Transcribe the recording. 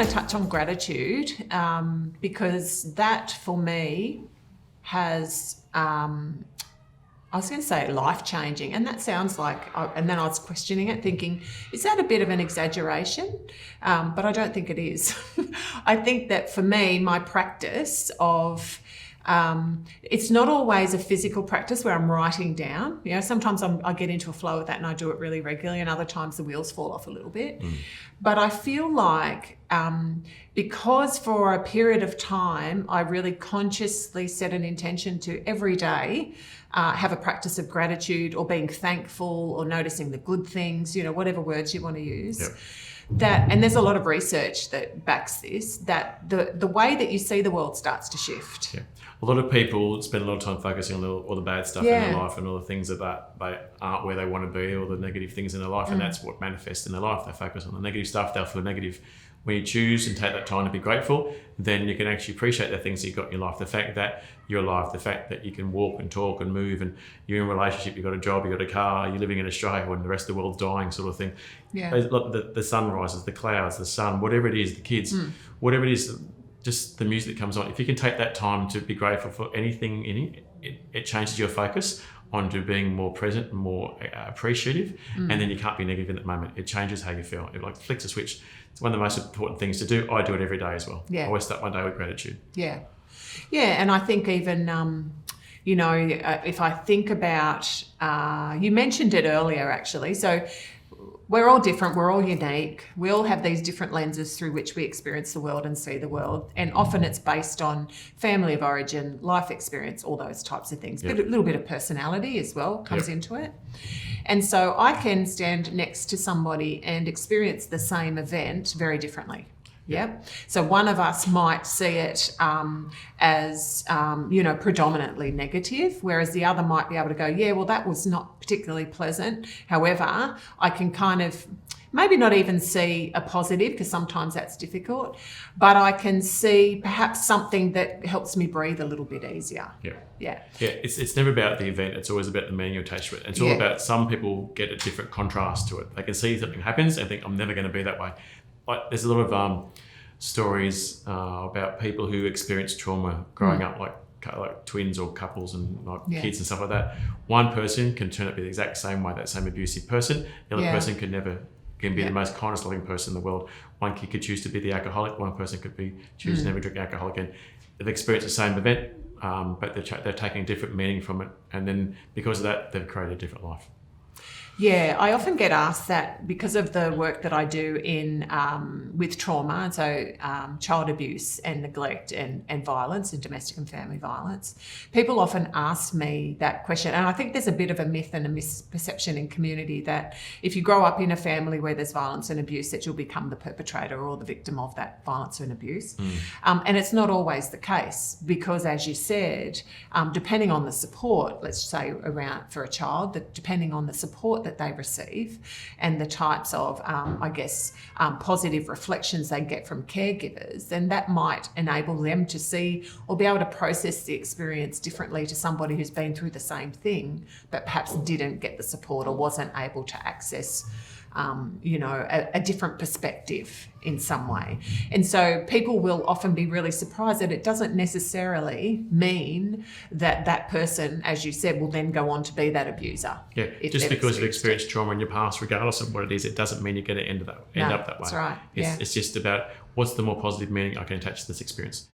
want to touch on gratitude because that for me has, I was going to say life-changing, and that sounds like, and then I was questioning it, thinking, is that a bit of an exaggeration? But I don't think it is. I think that for me, my practice of, it's not always a physical practice where I'm writing down. You know, sometimes I get into a flow with that and I do it really regularly, and other times the wheels fall off a little bit. But I feel like because for a period of time, I really consciously set an intention to every day have a practice of gratitude or being thankful or noticing the good things, you know, whatever words you want to use. Yep. That, and there's a lot of research that backs this, that the way that you see the world starts to shift. Yeah. A lot of people spend a lot of time focusing on all the bad stuff in their life and all the things that they aren't where they want to be, or the negative things in their life, and that's what manifests in their life. They focus on the negative stuff, they'll feel negative. When you choose and take that time to be grateful, then you can actually appreciate the things that you've got in your life. The fact that you're alive, the fact that you can walk and talk and move, and you're in a relationship, you've got a job, you've got a car, you're living in Australia when the rest of the world's dying, sort of thing. Yeah. The sun rises, the clouds, the sun, whatever it is, the kids, whatever it is, just the music that comes on. If you can take that time to be grateful for anything in it changes your focus onto being more present and more appreciative, and then you can't be negative in that moment. It changes how you feel. It like flicks a switch. It's one of the most important things to do. I do it every day as well. Yeah. I always start my day with gratitude. Yeah. Yeah, and I think even, you know, if I think about, you mentioned it earlier actually, so we're all different, we're all unique, we all have these different lenses through which we experience the world and see the world, and often it's based on family of origin, life experience, all those types of things. Yep. But a little bit of personality as well comes into it. And so I can stand next to somebody and experience the same event very differently. Yeah. So one of us might see it as, you know, predominantly negative, whereas the other might be able to go, yeah, well, that was not particularly pleasant. However, I can kind of maybe not even see a positive, because sometimes that's difficult, but I can see perhaps something that helps me breathe a little bit easier. Yeah. Yeah. Yeah. It's never about the event. It's always about the meaning you attach to it. It's all about, some people get a different contrast to it. They can see something happens and think, I'm never going to be that way. Like, there's a lot of stories about people who experience trauma growing up, like twins or couples and kids and stuff like that. One person can turn out to be the exact same way, that same abusive person. The other person can be the most kindest loving person in the world. One kid could choose to be the alcoholic. One person could choose to never drink alcohol again. They've experienced the same event, but they're taking a different meaning from it. And then because of that, they've created a different life. Yeah, I often get asked that because of the work that I do in with trauma, so child abuse and neglect and violence and domestic and family violence. People often ask me that question, and I think there's a bit of a myth and a misperception in community that if you grow up in a family where there's violence and abuse, that you'll become the perpetrator or the victim of that violence and abuse. And it's not always the case, because as you said, depending on the support, let's say around for a child, that depending on the support that they receive and the types of, positive reflections they get from caregivers, then that might enable them to see or be able to process the experience differently to somebody who's been through the same thing, but perhaps didn't get the support or wasn't able to access a different perspective in some way. And so people will often be really surprised that it doesn't necessarily mean that that person, as you said, will then go on to be that abuser. Yeah, just because you've experienced trauma in your past, regardless of what it is, it doesn't mean you're going to end up that way. That's right. It's just about what's the more positive meaning I can attach to this experience.